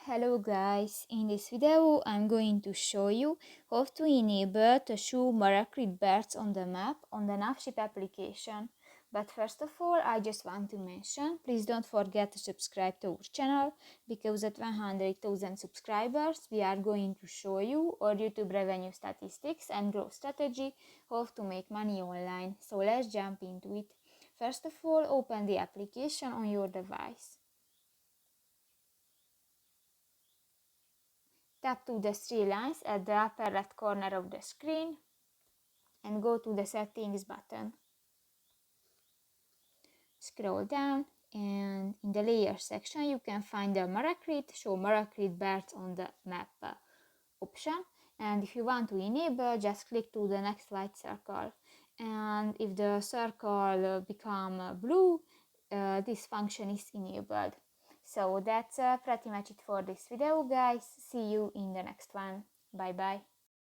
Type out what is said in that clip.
Hello guys, in this video I'm going to show you how to enable to show Marrekrite berths on the map on the NavShip application. But first of all, I just want to mention, please don't forget to subscribe to our channel, because at 100,000 subscribers we are going to show you our YouTube revenue statistics and growth strategy, how to make money online. So let's jump into it. First of all, open the application on your device. Tap to the three lines at the upper left corner of the screen and go to the settings button. Scroll down and in the layer section you can find the Marrekrite, show Marrekrite berths on the map option, and if you want to enable, just click to the next white circle, and if the circle become blue, this function is enabled. So that's pretty much it for this video guys. See you in the next one. Bye bye.